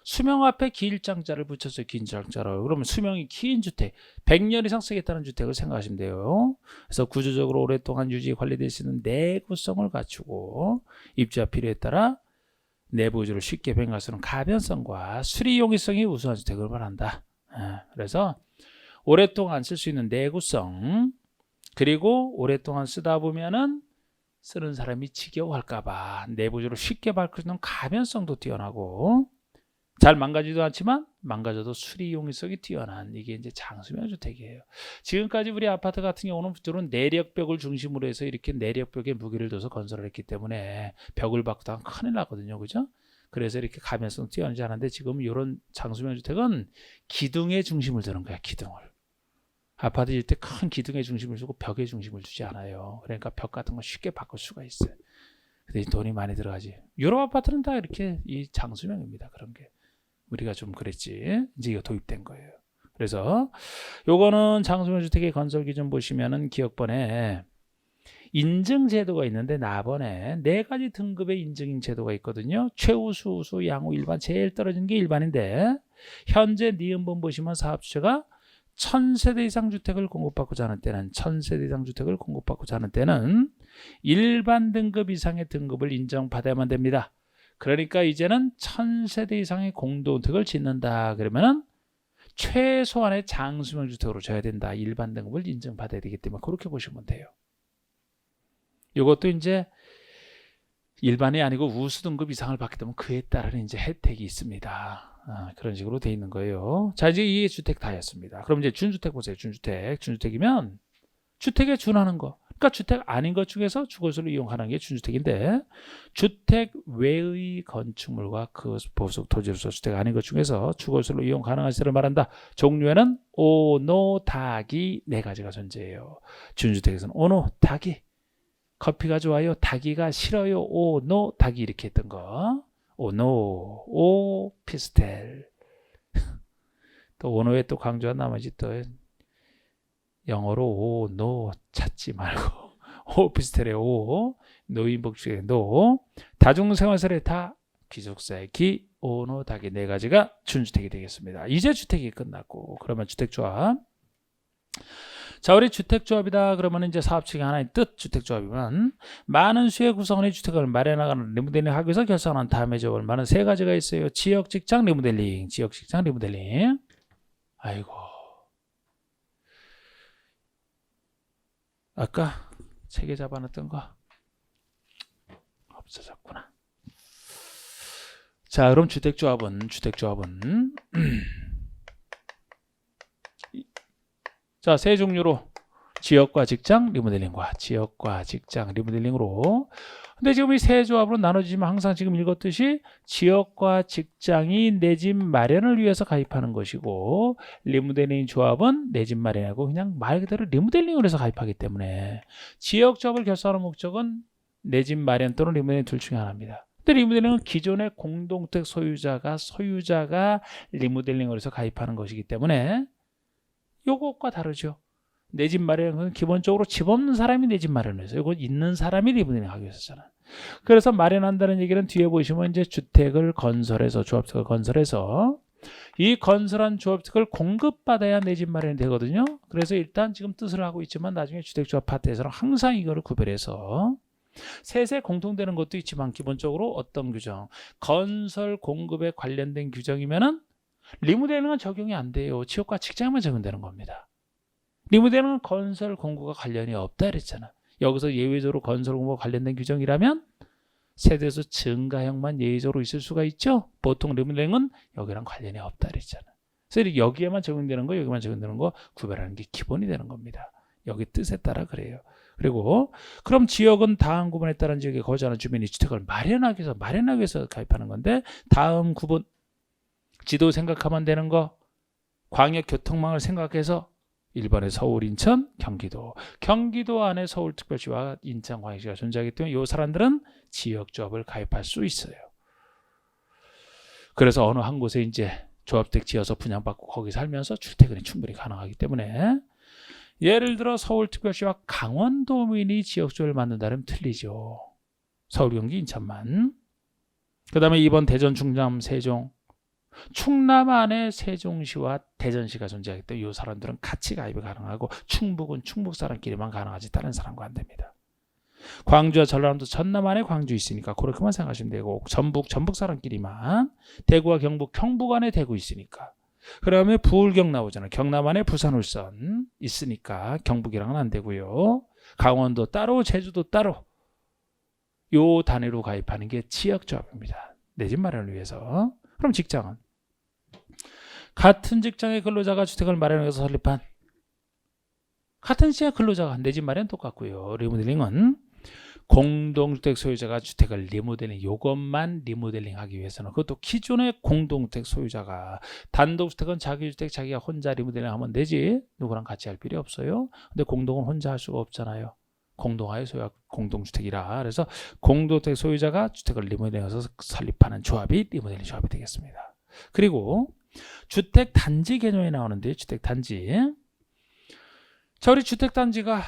수명 앞에 길장자를 붙였어요. 긴장자로. 그러면 수명이 긴 주택 100년 이상 쓰겠다는 주택을 생각하시면 돼요. 그래서 구조적으로 오랫동안 유지 관리될 수 있는 내구성을 갖추고 입주자 필요에 따라 내부주를 쉽게 변경할 수 있는 가변성과 수리 용이성이 우수한 주택을 말한다. 그래서 오랫동안 쓸 수 있는 내구성 그리고 오랫동안 쓰다 보면은 쓰는 사람이 지겨워할까봐 내부주를 쉽게 밟을 수 있는 가변성도 뛰어나고 잘 망가지도 않지만 망가져도 수리 용이성이 뛰어난 이게 이제 장수명 주택이에요. 지금까지 우리 아파트 같은 경우는 주로 내력벽을 중심으로 해서 이렇게 내력벽에 무게를 둬서 건설을 했기 때문에 벽을 바꾸다가 큰일 나거든요. 그죠? 그래서 이렇게 가변성 뛰어나지 않은데 지금 이런 장수명 주택은 기둥에 중심을 두는 거야. 기둥을. 아파트 질 때 큰 기둥에 중심을 두고 벽에 중심을 두지 않아요. 그러니까 벽 같은 거 쉽게 바꿀 수가 있어요. 근데 돈이 많이 들어가지. 유럽 아파트는 다 이렇게 이 장수명입니다. 그런 게. 우리가 좀 그랬지. 이제 이거 도입된 거예요. 그래서 요거는 장수명 주택의 건설 기준 보시면은 기억번에 인증 제도가 있는데 나번에 4가지 등급의 인증 제도가 있거든요. 최우수, 우수, 양호, 일반. 제일 떨어지는 게 일반인데 현재 니은번 보시면 사업주체가 1000세대 이상 주택을 공급받고자 하는 때는 1000세대 이상 주택을 공급받고자 하는 때는 일반 등급 이상의 등급을 인정받아야만 됩니다. 그러니까 이제는 1000세대 이상의 공동택을 짓는다 그러면은 최소한의 장수명 주택으로 져야 된다. 일반 등급을 인정받아야 되기 때문에 그렇게 보시면 돼요. 이것도 이제 일반이 아니고 우수 등급 이상을 받게 되면 그에 따른 이제 혜택이 있습니다. 그런 식으로 돼 있는 거예요. 자 이제 이 주택 다였습니다. 그럼 이제 준주택 보세요. 준주택이면 주택에 준하는 거. 그러니까 주택 아닌 것 중에서 주거시설로 이용하는 게 준주택인데 주택 외의 건축물과 그 부속 토지로서 주택 아닌 것 중에서 주거시설로 이용 가능한 시설을 말한다. 종류에는 오노, 닭이 4가지가 존재해요. 준주택에서는 오노, 닭이 커피가 좋아요, 닭이가 싫어요, 오노, 닭이 이렇게 했던 거. 오노, 오피스텔. 또 오노에 또 강조한 나머지 또 영어로 오, 노 찾지 말고 오피스텔의 오, 노인복지의 노, 다중생활시설의 다, 기숙사의 기, 오노, 닭이 4가지가 준주택이 되겠습니다. 이제 주택이 끝났고 그러면 주택조합. 자 우리 주택조합이다 그러면 이제 사업체계 하나의 뜻 주택조합이면 많은 수의 구성원의 주택을 마련하거나 리모델링 하기 위해서 결성한 다음에 조합을 많은 3가지가 있어요. 지역, 직장, 리모델링. 지역, 직장, 리모델링. 아이고 아까 3개 잡아놨던 거 없어졌구나. 자 그럼 주택조합은 자, 3종류로 지역과 직장 리모델링과 지역과 직장 리모델링으로. 근데 지금 이 3조합으로 나눠지지만 항상 지금 읽었듯이 지역과 직장이 내 집 마련을 위해서 가입하는 것이고 리모델링 조합은 내 집 마련하고 그냥 말 그대로 리모델링을 해서 가입하기 때문에 지역 조합을 결성하는 목적은 내 집 마련 또는 리모델링 둘 중에 하나입니다. 근데 근데 리모델링은 기존의 공동택 소유자가 리모델링을 해서 가입하는 것이기 때문에 요것과 다르죠. 내 집 마련은 기본적으로 집 없는 사람이 내 집 마련을 해서 이건 있는 사람이 리모델링 하기 위해서잖아. 그래서 마련한다는 얘기는 뒤에 보시면 이제 주택을 건설해서 조합택을 건설해서 이 건설한 조합택을 공급받아야 내 집 마련이 되거든요. 그래서 일단 지금 뜻을 하고 있지만 나중에 주택조합 파트에서는 항상 이거를 구별해서 셋에 공통되는 것도 있지만 기본적으로 어떤 규정, 건설 공급에 관련된 규정이면은 리모델링은 적용이 안 돼요. 취업과 직장만 적용되는 겁니다. 리모델링은 건설 공급과 관련이 없다 그랬잖아. 여기서 예외적으로 건설 공급과 관련된 규정이라면 세대수 증가형만 예외적으로 있을 수가 있죠. 보통 리모델링은 여기랑 관련이 없다 그랬잖아. 그래서 여기에만 적용되는 거, 여기만 적용되는 거 구별하는 게 기본이 되는 겁니다. 여기 뜻에 따라 그래요. 그리고 그럼 지역은 다음 구분에 따른 지역에 거주하는 주민이 주택을 마련하기 위해서 가입하는 건데 다음 구분 지도 생각하면 되는 거 광역교통망을 생각해서 1번에 서울, 인천, 경기도 안에 서울특별시와 인천광역시가 존재하기 때문에 이 사람들은 지역조합을 가입할 수 있어요. 그래서 어느 한 곳에 이제 조합택 지어서 분양받고 거기 살면서 주택은 충분히 가능하기 때문에 예를 들어 서울특별시와 강원도민이 지역조합을 만든다면 틀리죠. 서울, 경기, 인천만. 그 다음에 2번 대전, 충남, 세종. 충남 안에 세종시와 대전시가 존재하기 때문에 이 사람들은 같이 가입이 가능하고 충북은 충북 사람끼리만 가능하지 다른 사람과 안 됩니다. 광주와 전라남도 전남 안에 광주 있으니까 그렇게만 생각하시면 되고 전북 사람끼리만 대구와 경북 안에 대구 있으니까 그다음에 부울경 나오잖아요. 경남 안에 부산 울산 있으니까 경북이랑은 안 되고요. 강원도 따로 제주도 따로 요 단위로 가입하는 게 지역조합입니다. 내 집 마련을 위해서. 그럼 직장은 같은 직장의 근로자가 주택을 마련해서 설립한 같은 시의 근로자가 내 집 마련 똑같고요. 리모델링은 공동주택 소유자가 주택을 리모델링 요것만 리모델링하기 위해서는 그것도 기존의 공동주택 소유자가 단독주택은 자기 주택 자기가 혼자 리모델링하면 되지 누구랑 같이 할 필요 없어요. 근데 공동은 혼자 할 수가 없잖아요. 공동화의 소유가 공동주택이라 그래서 공동주택 소유자가 주택을 리모델링해서 설립하는 조합이 리모델링 조합이 되겠습니다. 그리고 주택단지 개념이 나오는데 주택단지 자 우리 주택단지가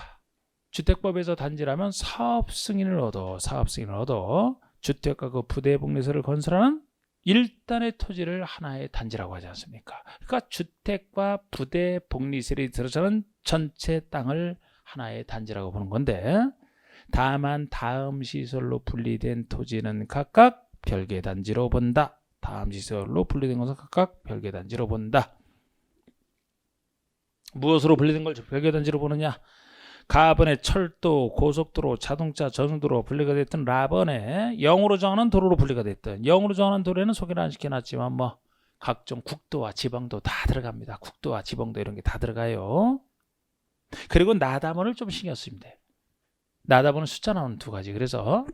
주택법에서 단지라면 사업 승인을 얻어 주택과 그 부대 복리소를 건설하는 일단의 토지를 하나의 단지라고 하지 않습니까? 그러니까 주택과 부대 복리설이 들어서는 전체 땅을 하나의 단지라고 보는 건데 다만 다음 시설로 분리된 토지는 각각 별개 단지로 본다. 다음 시설로 분리된 것은 각각 별개 단지로 본다. 무엇으로 분리된 걸 별개 단지로 보느냐? 가번에 철도, 고속도로, 자동차, 저속도로 분리가 됐든 라번에 0으로 정하는 도로로 분리가 됐든 0으로 정하는 도로에는 소개를 안 시켜놨지만 뭐 각종 국도와 지방도 다 들어갑니다. 국도와 지방도 이런 게 다 들어가요. 그리고 나다번을 좀 신경 씁니다. 나다번은 숫자 나오는 두 가지. 그래서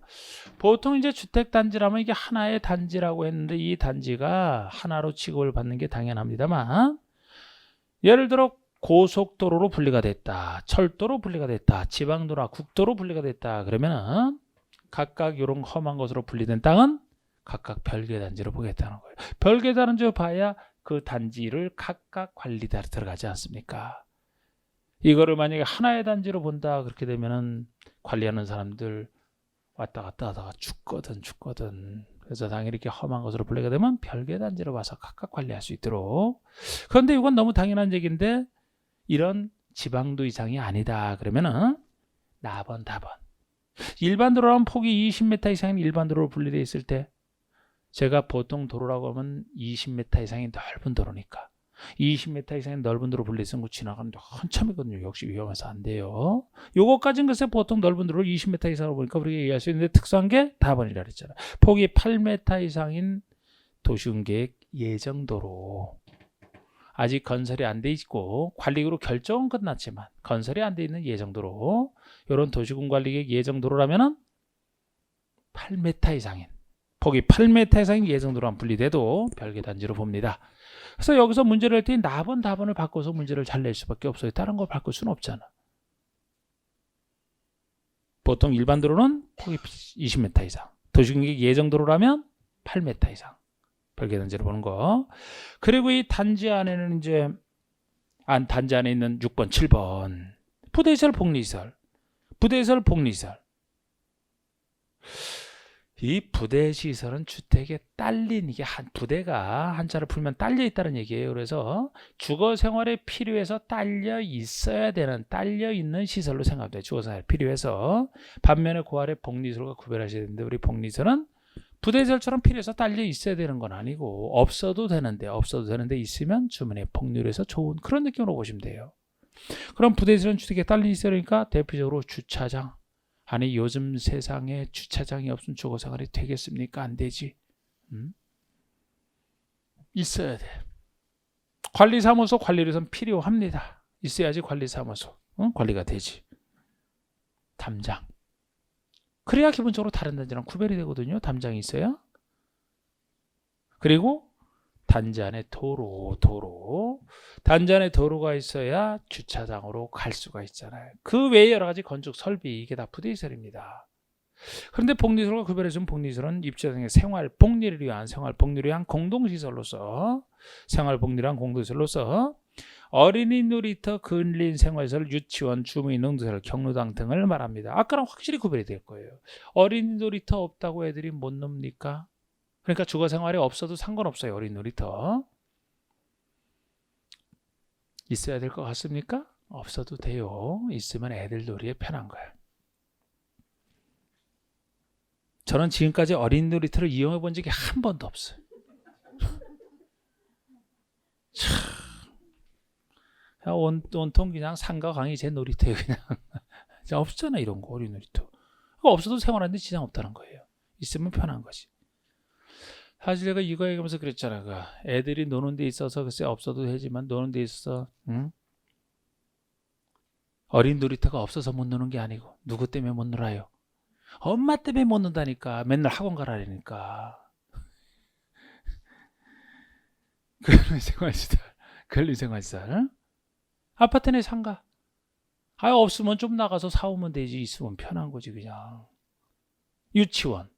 보통 이제 주택단지라면 이게 하나의 단지라고 했는데 이 단지가 하나로 취급을 받는 게 당연합니다만 예를 들어 고속도로로 분리가 됐다. 철도로 분리가 됐다. 지방도로나 국도로 분리가 됐다. 그러면은 각각 이런 험한 것으로 분리된 땅은 각각 별개 단지로 보겠다는 거예요. 별개 단지로 봐야 그 단지를 각각 관리대로 들어가지 않습니까? 이거를 만약에 하나의 단지로 본다 그렇게 되면은 관리하는 사람들 왔다 갔다 하다가 죽거든. 그래서 당연히 이렇게 험한 것으로 분리가 되면 별개 단지로 봐서 각각 관리할 수 있도록. 그런데 이건 너무 당연한 얘기인데 이런 지방도 이상이 아니다 그러면은 나번 다번 일반 도로라면 폭이 20m 이상인 일반 도로로 분리되어 있을 때 제가 보통 도로라고 하면 20m 이상의 넓은 도로니까 20m 이상의 넓은 도로 분리해서 지나가는데 한참이거든요. 역시 위험해서 안 돼요. 요거까지는 글쎄 보통 넓은 도로를 20m 이상으로 보니까 우리가 이해할 수 있는데 특수한 게 다번이라 그랬잖아. 폭이 8m 이상인 도시계획 예정도로 아직 건설이 안 돼 있고 관리구로 결정은 끝났지만 건설이 안 돼 있는 예정도로 이런 도시군관리계획 예정도로라면은 8m 이상인 폭이 8m 이상인 예정도로만 분리돼도 별개 단지로 봅니다. 그래서 여기서 문제를 할 때 나번 다번을 바꿔서 문제를 잘 낼 수밖에 없어요. 다른 걸 바꿀 수는 없잖아. 보통 일반 도로는 폭이 20m 이상 도시공격 예정도로라면 8m 이상 별개단지로 보는 거. 그리고 이 단지 안에는 이제 단지 안에 있는 6번, 7번 부대시설, 복리시설, 부대시설, 복리시설. 이 부대시설은 주택에 딸린, 이게 부대가 한자를 풀면 딸려 있다는 얘기예요. 그래서 주거 생활에 필요해서 딸려 있어야 되는, 딸려 있는 시설로 생각돼요. 주거 생활에 필요해서. 반면에 그 아래 복리시설과 구별하셔야 되는데, 우리 복리시설은 부대시설처럼 필요해서 딸려 있어야 되는 건 아니고 없어도 되는데 있으면 주민의 복리에서 좋은 그런 느낌으로 보시면 돼요. 그럼 부대시설은 주택에 딸린 시설이니까 대표적으로 주차장. 아니 요즘 세상에 주차장이 없으면 주거생활이 되겠습니까? 안 되지. 있어야 돼. 관리사무소 관리로선 필요합니다. 있어야지 관리사무소 관리가 되지. 담장. 그래야 기본적으로 다른 단지랑 구별이 되거든요. 담장이 있어야. 그리고 단지 안에 도로. 단지 안에 도로가 있어야 주차장으로 갈 수가 있잖아요. 그 외에 여러 가지 건축 설비, 이게 다 부대시설입니다. 그런데 복리시설과 구별해준 복리시설은 입주자의 생활 복리를 위한 공동시설로서 어린이 놀이터, 근린 생활시설, 유치원, 주민농지시설, 경로당 등을 말합니다. 아까랑 확실히 구별이 될 거예요. 어린이 놀이터 없다고 애들이 못 놉니까? 그러니까 주거생활이 없어도 상관없어요. 어린이 놀이터. 있어야 될 것 같습니까? 없어도 돼요. 있으면 애들 놀이에 편한 거예요. 저는 지금까지 어린이 놀이터를 이용해 본 적이 한 번도 없어요. 온통 그냥 산과 강이 제 놀이터예요. 그냥 없잖아 이런 거. 어린이 놀이터 없어도 생활하는데 지장 없다는 거예요. 있으면 편한 거지. 사실 제가 이거 얘기하면서 그랬잖아. 애들이 노는 데 있어서 글쎄 없어도 되지만 노는 데 있어서 어린 놀이터가 없어서 못 노는 게 아니고 누구 때문에 못 놀아요? 엄마 때문에 못 논다니까. 맨날 학원 가라니까. 근린생활시설. 아파트 내 상가. 없으면 좀 나가서 사오면 되지. 있으면 편한 거지 그냥. 유치원.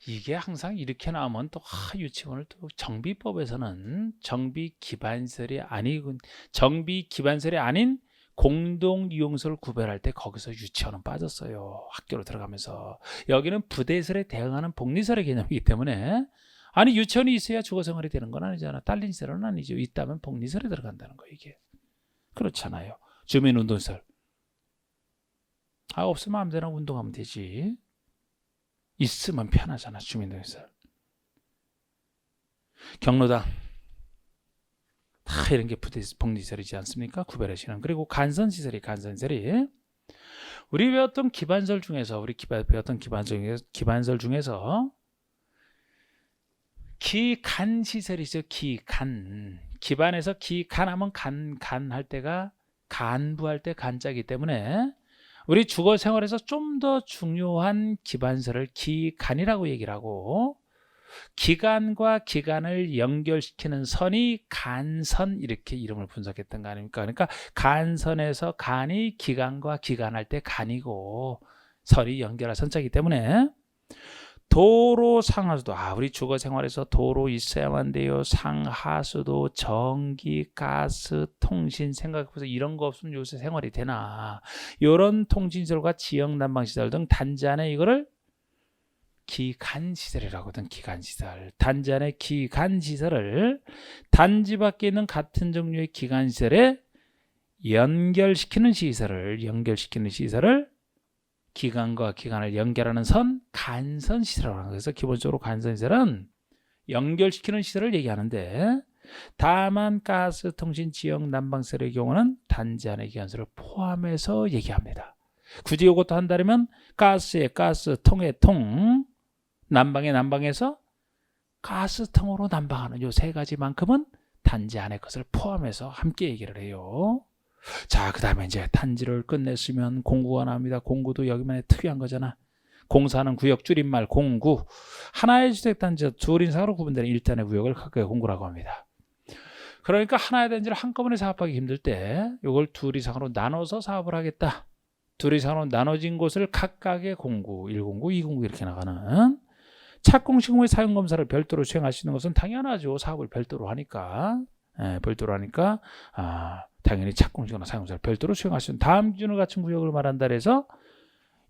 이게 항상 이렇게 나오면 또 유치원을 또 정비법에서는 정비 기반시설이 아닌 공동 이용소를 구별할 때 거기서 유치원은 빠졌어요. 학교로 들어가면서. 여기는 부대시설에 대응하는 복리시설의 개념이기 때문에 아니 유치원이 있어야 주거생활이 되는 건 아니잖아. 딸린 시설은 아니죠. 있다면 복리시설에 들어간다는 거예요. 이게. 그렇잖아요. 주민운동시설. 없으면 아무데나 운동하면 되지. 있으면 편하잖아. 주민운동시설. 경로당. 다 이런 게 복리시설이지 않습니까? 구별하시는. 그리고 간선시설이 우리 배웠던 기반설 중에서 기간시설이죠. 기반에서 기간하면 간할 때가 간부할 때 간자이기 때문에 우리 주거생활에서 좀 더 중요한 기반설을 기간이라고 얘기를 하고 기간과 기간을 연결시키는 선이 간선 이렇게 이름을 분석했던 거 아닙니까? 그러니까 간선에서 간이 기간과 기간할 때 간이고 선이 연결할 선자이기 때문에 도로 상하수도 우리 주거생활에서 도로 있어야만 돼요. 상하수도, 전기, 가스, 통신 생각해보세요. 이런 거 없으면 요새 생활이 되나. 이런 통신시설과 지역난방시설 등 단지 안에 이거를 기간시설이라고 하거든. 기간시설. 단지 안에 기간시설을 단지 밖에 있는 같은 종류의 기간시설에 연결시키는 시설을 기간과 기간을 연결하는 선, 간선시설이라고 하는 거예요. 기본적으로 간선시설은 연결시키는 시설을 얘기하는데 다만 가스, 통신, 지역, 난방시설의 경우는 단지 안의 기간시설을 포함해서 얘기합니다. 굳이 이것도 한다면 가스에 가스, 통에 통, 난방에 난방에서 가스통으로 난방하는 이 세 가지만큼은 단지 안의 것을 포함해서 함께 얘기를 해요. 자, 그 다음에 이제 단지를 끝냈으면 공구가 나옵니다. 공구도 여기만의 특이한 거잖아. 공사는 구역 줄임말 공구. 하나의 주택단지 둘 이상으로 구분되는 일단의 구역을 각각의 공구라고 합니다. 그러니까 하나의 단지를 한꺼번에 사업하기 힘들 때 이걸 둘 이상으로 나눠서 사업을 하겠다. 둘 이상으로 나눠진 곳을 각각의 공구 1공구, 2공구 이렇게 나가는 착공식 후에 사용검사를 별도로 수행할 수 있는 것은 당연하죠. 사업을 별도로 하니까. 별도로 하니까 당연히 착공식이나 사용검사를 별도로 수행할 수 있는 다음 기준을 갖춘 구역을 말한다 해서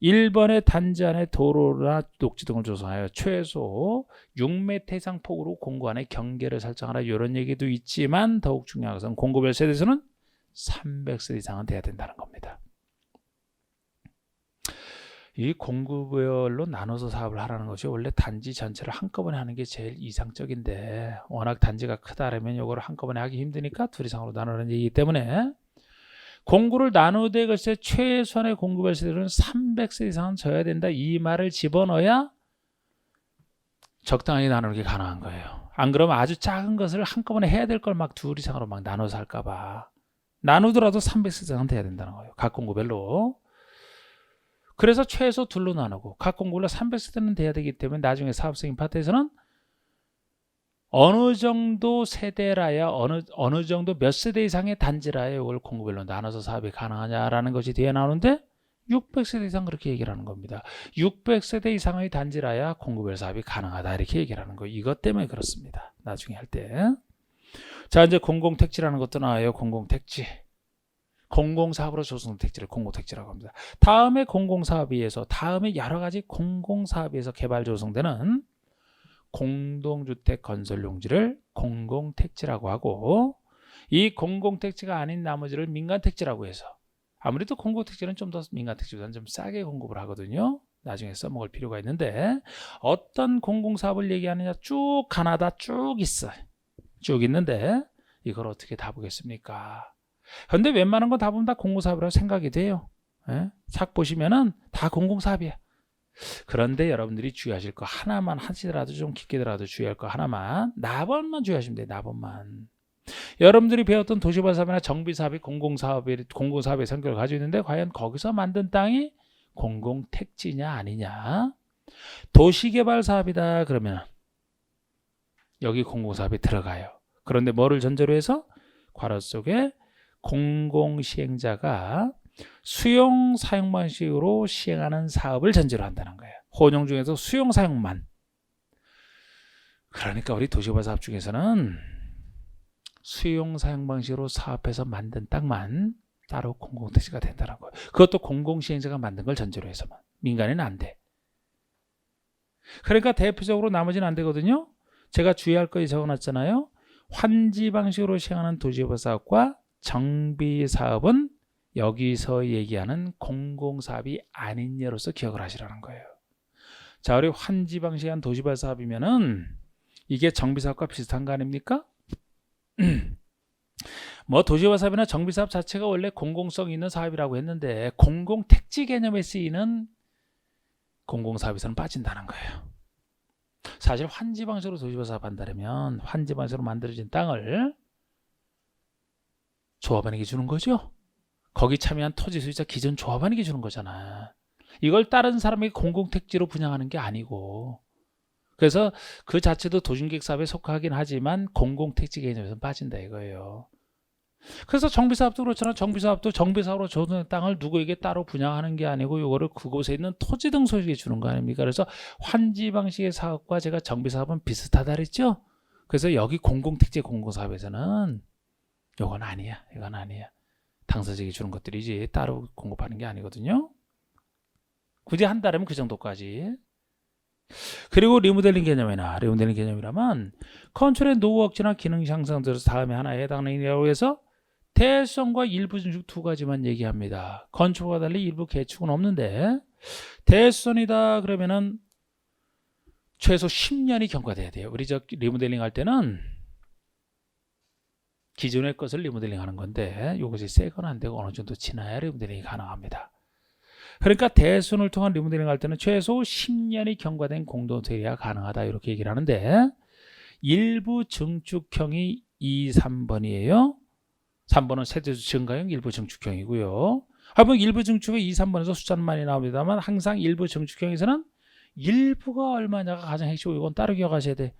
1번의 단지 안에 도로나 녹지 등을 조성하여 최소 6m 이상 폭으로 공구 안에 경계를 설정하라 이런 얘기도 있지만 더욱 중요한 것은 공구별 세대수는 300세대 이상은 돼야 된다는 겁니다. 이 공구별로 나눠서 사업을 하라는 것이 원래 단지 전체를 한꺼번에 하는 게 제일 이상적인데 워낙 단지가 크다라면 이거를 한꺼번에 하기 힘드니까 둘 이상으로 나누는 얘기이기 때문에 공구를 나누되 글쎄 최소한의 공구별 세대로는 300세 이상은 져야 된다 이 말을 집어넣어야 적당하게 나누는 게 가능한 거예요. 안 그러면 아주 작은 것을 한꺼번에 해야 될 걸 막 둘 이상으로 막 나눠서 할까 봐 나누더라도 300세 이상은 돼야 된다는 거예요. 각 공구별로. 그래서 최소 둘로 나누고 각 공구별로 300세대는 돼야 되기 때문에 나중에 사업성인 파트에서는 어느 정도 세대라야 어느 정도 몇 세대 이상의 단지라야 이걸 공구별로 나눠서 사업이 가능하냐라는 것이 뒤에 나오는데 600세대 이상 그렇게 얘기를 하는 겁니다. 600세대 이상의 단지라야 공구별 사업이 가능하다 이렇게 얘기를 하는 거예요. 이것 때문에 그렇습니다. 나중에 할 때. 자 이제 공공택지라는 것도 나와요. 공공택지. 공공사업으로 조성된 택지를 공공택지라고 합니다. 다음에 공공사업에 의해서 다음에 여러 가지 공공사업에 의해서 개발 조성되는 공동주택 건설 용지를 공공택지라고 하고 이 공공택지가 아닌 나머지를 민간택지라고 해서 아무래도 공공택지는 좀 더 민간택지보다는 좀 싸게 공급을 하거든요. 나중에 써먹을 필요가 있는데 어떤 공공사업을 얘기하느냐 쭉 하나다 쭉 있어요. 쭉 있는데 이걸 어떻게 다 보겠습니까? 그런데 웬만한 건 다 보면 다 공공사업이라고 생각이 돼요. 싹 보시면은 다 공공사업이야. 그런데 여러분들이 주의하실 거 하나만 하시더라도 좀 깊게더라도 주의할 거 하나만 나번만 주의하시면 돼요. 나번만. 여러분들이 배웠던 도시발사업이나 정비사업이 공공사업의 성격을 가지고 있는데 과연 거기서 만든 땅이 공공택지냐 아니냐. 도시개발사업이다 그러면 여기 공공사업이 들어가요. 그런데 뭐를 전제로 해서 괄호 속에 공공시행자가 수용 사용 방식으로 시행하는 사업을 전제로 한다는 거예요. 혼용 중에서 수용 사용만. 그러니까 우리 도시개발 사업 중에서는 수용 사용 방식으로 사업해서 만든 땅만 따로 공공택지가 된다는 거예요. 그것도 공공시행자가 만든 걸 전제로 해서만. 민간에는 안 돼. 그러니까 대표적으로 나머지는 안 되거든요. 제가 주의할 거 적어놨잖아요. 환지 방식으로 시행하는 도시개발 사업과 정비 사업은 여기서 얘기하는 공공사업이 아닌 예로서 기억을 하시라는 거예요. 자, 우리 환지 방식한 도시개발 사업이면은 이게 정비 사업과 비슷한 거 아닙니까? 뭐 도시개발 사업이나 정비 사업 자체가 원래 공공성 있는 사업이라고 했는데 공공택지 개념에 쓰이는 공공사업에서는 빠진다는 거예요. 사실 환지 방식으로 도시개발 사업 한다면 환지 방식으로 만들어진 땅을 조합원에게 주는 거죠. 거기 참여한 토지 소유자 기존 조합원에게 주는 거잖아. 이걸 다른 사람에게 공공택지로 분양하는 게 아니고 그래서 그 자체도 도심계획 사업에 속하긴 하지만 공공택지 개념에서 빠진다 이거예요. 그래서 정비사업도 그렇잖아. 정비사업도 정비사업으로 조성된 땅을 누구에게 따로 분양하는 게 아니고 이거를 그곳에 있는 토지 등 소유에게 주는 거 아닙니까? 그래서 환지 방식의 사업과 제가 정비사업은 비슷하다 그랬죠. 그래서 여기 공공택지 공공사업에서는 이건 아니야. 이건 아니야. 당사자에게 주는 것들이지 따로 공급하는 게 아니거든요. 굳이 한다면 그 정도까지. 그리고 리모델링 개념이라면 건축의 노후 억제나 기능 향상 들어서 다음에 하나에 해당되느냐고 해서 대수성과 일부 증축 두 가지만 얘기합니다. 건축과 달리 일부 개축은 없는데 대수선이다 그러면은 최소 10년이 경과돼야 돼요. 우리 저 리모델링 할 때는 기존의 것을 리모델링 하는 건데 이것이 새 건 안 되고 어느 정도 지나야 리모델링이 가능합니다. 그러니까 대수선을 통한 리모델링 할 때는 최소 10년이 경과된 공동택지가 가능하다 이렇게 얘기를 하는데 일부 증축형이 2, 3번이에요. 3번은 세대수 증가형 일부 증축형이고요. 한번 일부 증축의 2, 3번에서 숫자는 많이 나옵니다만 항상 일부 증축형에서는 일부가 얼마냐가 가장 핵심이고 이건 따로 기억하셔야 돼.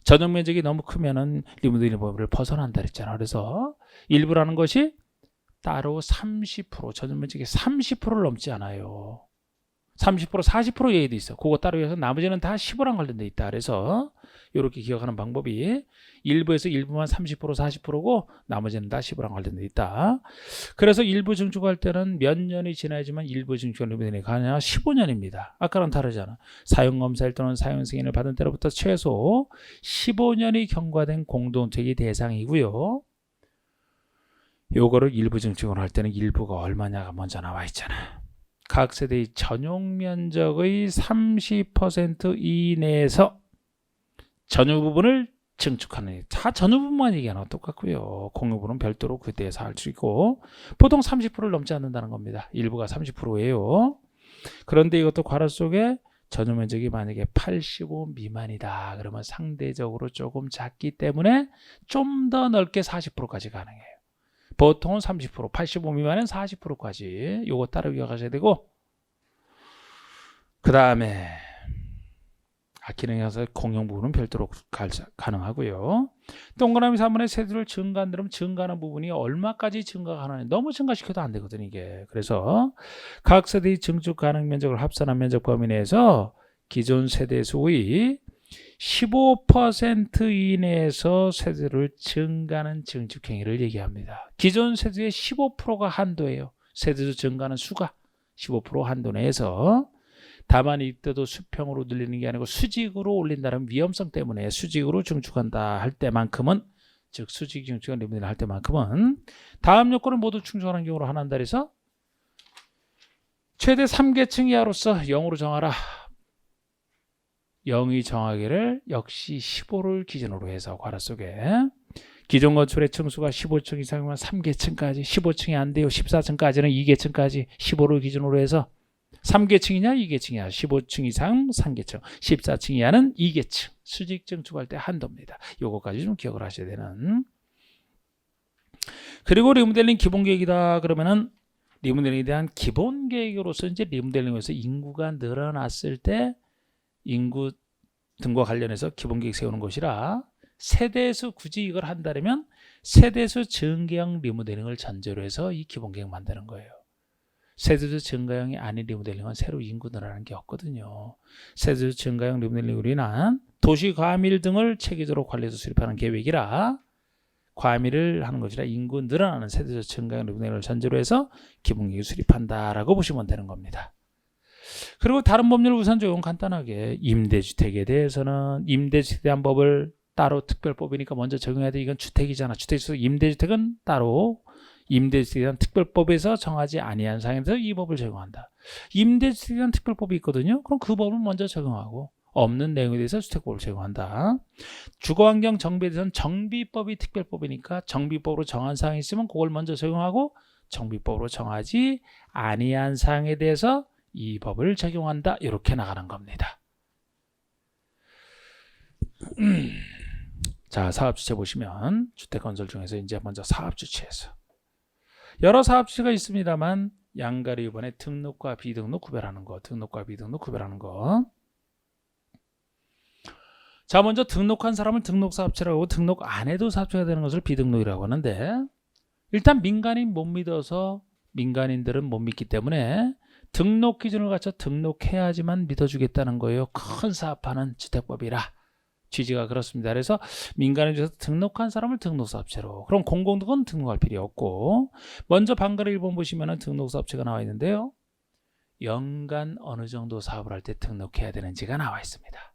전용 면적이 너무 크면은 리모델링 범위를 벗어난다 그랬잖아. 그래서 일부라는 것이 따로 30%, 전원면적이 30%를 넘지 않아요. 30%, 40% 예외도 있어. 그거 따로 해서 나머지는 다 15랑 관련돼 있다. 그래서 이렇게 기억하는 방법이 일부에서 일부만 30%, 40%고 나머지는 다 15랑 관련돼 있다. 그래서 일부 증축할 때는 몇 년이 지나야지만 일부 증축 리미트가 가냐? 15년입니다. 아까랑 다르잖아. 사용검사일 또는 사용 승인을 받은 때로부터 최소 15년이 경과된 공동택이 대상이고요. 요거를 일부 증축을 할 때는 일부가 얼마냐가 먼저 나와 있잖아. 각 세대의 전용 면적의 30% 이내에서 전유 부분을 증축하는, 다 전유 부분만 얘기하는 거 똑같고요. 공유 부분은 별도로 그때에서 할 수 있고, 보통 30%를 넘지 않는다는 겁니다. 일부가 30%예요. 그런데 이것도 괄호 속에 전유 면적이 만약에 85 미만이다. 그러면 상대적으로 조금 작기 때문에 좀 더 넓게 40%까지 가능해요. 보통은 30%, 85 미만은 40%까지 요거 따로 기억하셔야 되고, 그 다음에 기능에서 공용 부분은 별도로 가능하고요. 동그라미 3번의 세대를 증가한다면 증가하는 부분이 얼마까지 증가하느냐, 너무 증가시켜도 안 되거든 이게. 그래서 각 세대의 증축 가능 면적을 합산한 면적 범위 내에서 기존 세대 수의 15% 이내에서 세대를 증가하는 증축 행위를 얘기합니다. 기존 세대의 15%가 한도예요. 세대수 증가하는 수가 15% 한도 내에서. 다만 이때도 수평으로 늘리는 게 아니고 수직으로 올린다는 위험성 때문에 수직으로 증축한다 할 때만큼은, 즉 수직 증축을 리미트를 할 때만큼은 다음 요건을 모두 충족하는 경우로 하나한다 해서 최대 3계층 이하로서 0으로 정하라. 0이 정하기를 역시 15를 기준으로 해서 괄호 속에 기존 건축의 층수가 15층 이상이면 3계층까지, 15층이 안 돼요. 14층까지는 2계층까지 15를 기준으로 해서 3계층이냐 2계층이냐 15층 이상 3계층, 14층 이하는 2계층 수직 증축할 때 한도입니다. 요거까지 좀 기억을 하셔야 되는. 그리고 리모델링 기본 계획이다 그러면은 리모델링에 대한 기본 계획으로서 이제 리모델링에서 인구가 늘어났을 때 인구 등과 관련해서 기본 계획 세우는 것이라, 세대수 굳이 이걸 한다면 세대수 증가형 리모델링을 전제로 해서 이 기본 계획 만드는 거예요. 세대수 증가형이 아닌 리모델링은 새로 인구 늘어나는 게 없거든요. 세대수 증가형 리모델링으로 인한 도시 과밀 등을 체계적으로 관리해서 수립하는 계획이라, 과밀을 하는 것이라 인구 늘어나는 세대수 증가형 리모델링을 전제로 해서 기본 계획을 수립한다라고 보시면 되는 겁니다. 그리고 다른 법률 우선 적용 간단하게, 임대주택에 대해서는 임대주택에 대한 법을 따로 특별법이니까 먼저 적용해야 돼. 이건 주택이잖아. 주택에서 임대주택은 따로 임대주택에 대한 특별법에서 정하지 아니한 사항에서 이 법을 적용한다. 임대주택에 대한 특별법이 있거든요. 그럼 그 법을 먼저 적용하고 없는 내용에 대해서 주택법을 적용한다. 주거환경 정비에 대해서는 정비법이 특별법이니까 정비법으로 정한 사항이 있으면 그걸 먼저 적용하고 정비법으로 정하지 아니한 사항에 대해서 이 법을 적용한다. 이렇게 나가는 겁니다. 자, 사업주체 보시면 주택건설 중에서 이제 먼저 사업주체에서 여러 사업주체가 있습니다만 양가리 이번에 등록과 비등록 구별하는 거, 등록과 비등록 구별하는 거. 자, 먼저 등록한 사람을 등록사업체라고 하고 등록 안 해도 사업체가 되는 것을 비등록이라고 하는데, 일단 민간인 못 믿어서 민간인들은 못 믿기 때문에 등록 기준을 갖춰 등록해야지만 믿어주겠다는 거예요. 큰 사업하는 주택법이라 취지가 그렇습니다. 그래서 민간인 중에서 등록한 사람을 등록사업체로, 그럼 공공등은 등록할 필요 없고, 먼저 방가를 1번 보시면 등록사업체가 나와 있는데요. 연간 어느 정도 사업을 할 때 등록해야 되는지가 나와 있습니다.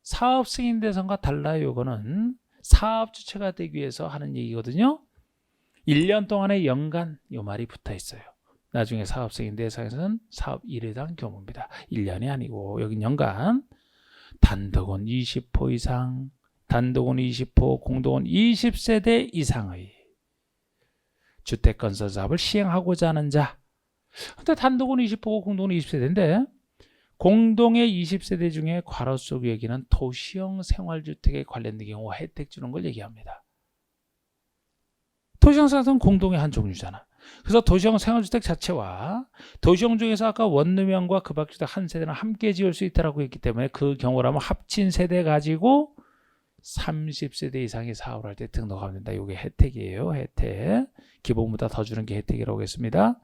사업 승인 대상과 달라요. 이거는 사업 주체가 되기 위해서 하는 얘기거든요. 1년 동안의 연간 이 말이 붙어 있어요. 나중에 사업 승인 대상에서는 사업 1회당 규모입니다. 1년이 아니고 여긴 연간. 단독은 20호 이상, 단독은 20호, 공동은 20세대 이상의 주택건설 사업을 시행하고자 하는 자. 근데 단독은 20호고 공동은 20세대인데 공동의 20세대 중에 괄호 속 얘기는 도시형 생활주택에 관련된 경우 혜택 주는 걸 얘기합니다. 도시형 생활주택은 공동의 한 종류잖아. 그래서 도시형 생활주택 자체와 도시형 중에서 아까 원룸형과 그 밖 주택 한 세대는 함께 지을 수 있다고 했기 때문에 그 경우라면 합친 세대 가지고 30세대 이상의 사업을 할 때 등록하면 된다. 이게 혜택이에요. 혜택. 기본보다 더 주는 게 혜택이라고 했습니다.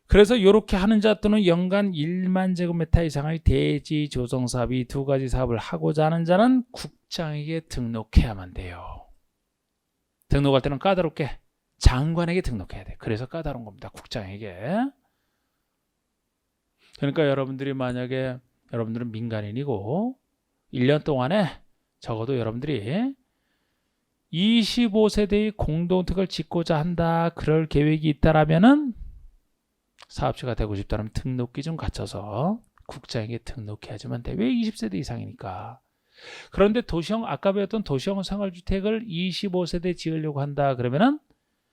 그래서 이렇게 하는 자 또는 연간 1만 제곱미터 이상의 대지 조성 사업 이 두 가지 사업을 하고자 하는 자는 국장에게 등록해야만 돼요. 등록할 때는 까다롭게 장관에게 등록해야 돼. 그래서 까다로운 겁니다. 국장에게. 그러니까 여러분들이 만약에 여러분들은 민간인이고 1년 동안에 적어도 여러분들이 25세대의 공동택을 짓고자 한다. 그럴 계획이 있다라면은 사업체가 되고 싶다면 등록기 좀 갖춰서 국장에게 등록해야지만 돼. 왜 20세대 이상이니까. 그런데 도시형 아까 배웠던 도시형 생활주택을 25세대 지으려고 한다. 그러면은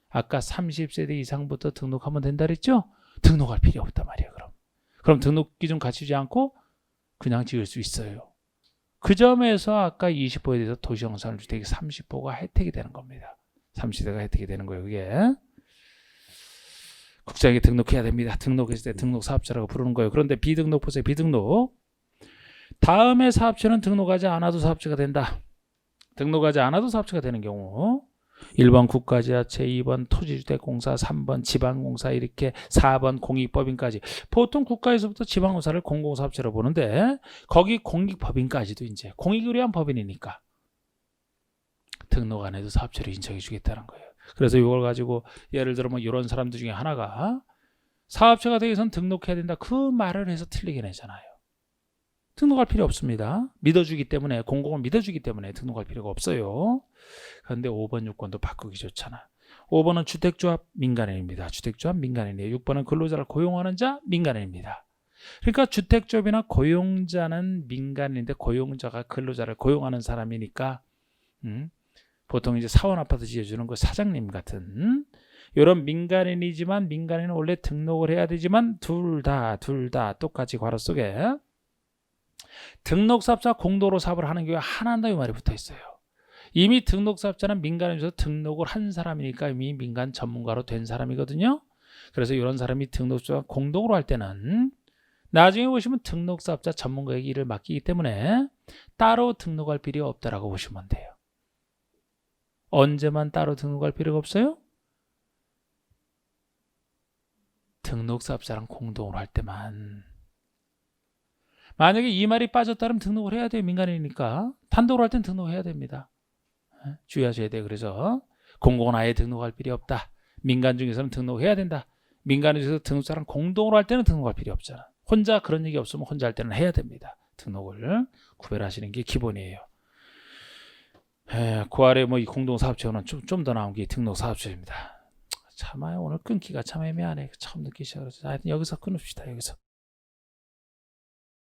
아까 30세대 이상부터 등록하면 된다 그랬죠? 등록할 필요 없단 말이에요. 그럼 등록기 좀 갖추지 않고 그냥 지을 수 있어요. 그 점에서 아까 20호에 대해서 도시형 생활주택이 30호가 혜택이 되는 겁니다. 30세대가 혜택이 되는 거예요. 그게. 국장에게 등록해야 됩니다. 등록했을 때 등록사업자라고 부르는 거예요. 그런데 비등록 보세요. 비등록. 다음에 사업체는 등록하지 않아도 사업체가 된다. 등록하지 않아도 사업체가 되는 경우 1번 국가지자체, 2번 토지주택공사, 3번 지방공사 이렇게 4번 공익법인까지. 보통 국가에서부터 지방공사를 공공사업체로 보는데 거기 공익법인까지도 이제 공익을 위한 법인이니까 등록 안 해도 사업체로 인정해 주겠다는 거예요. 그래서 이걸 가지고 예를 들어 뭐 이런 사람들 중에 하나가 사업체가 되기 위해서는 등록해야 된다. 그 말을 해서 틀리게 내잖아요. 등록할 필요 없습니다. 믿어주기 때문에 공공을 믿어주기 때문에 등록할 필요가 없어요. 그런데 5번 6번도 바꾸기 좋잖아. 5번은 주택조합 민간인입니다. 주택조합 민간인이에요. 6번은 근로자를 고용하는 자 민간인입니다. 그러니까 주택조합이나 고용자는 민간인인데 고용자가 근로자를 고용하는 사람이니까 보통 이제 사원 아파트 지어주는 그 사장님 같은 이런 민간인이지만 민간인은 원래 등록을 해야 되지만 둘 다 똑같이 괄호 속에 등록사업자 공도로 사업을 하는 경우에 하나한다 이 말이 붙어 있어요. 이미 등록사업자는 민간에서 등록을 한 사람이니까 이미 민간 전문가로 된 사람이거든요. 그래서 이런 사람이 등록사 공동으로 할 때는 나중에 보시면 등록사업자 전문가에게 일을 맡기기 때문에 따로 등록할 필요 없다라고 보시면 돼요. 언제만 따로 등록할 필요가 없어요? 등록사업자랑 공동으로 할 때만. 만약에 이 말이 빠졌다면 등록을 해야 돼요. 민간이니까. 단독으로 할 땐 등록해야 됩니다. 주의하셔야 돼요. 그래서 공공은 아예 등록할 필요 없다. 민간 중에서는 등록해야 된다. 민간 중에서 등록자랑 공동으로 할 때는 등록할 필요 없잖아. 혼자 그런 얘기 없으면 혼자 할 때는 해야 됩니다. 등록을 구별하시는 게 기본이에요. 그 아래 뭐 이 공동사업체는 좀 더 나온 게 등록사업체입니다. 참아요. 오늘 끊기가 참 애매하네. 처음 느끼셔. 하여튼 여기서 끊읍시다. 여기서.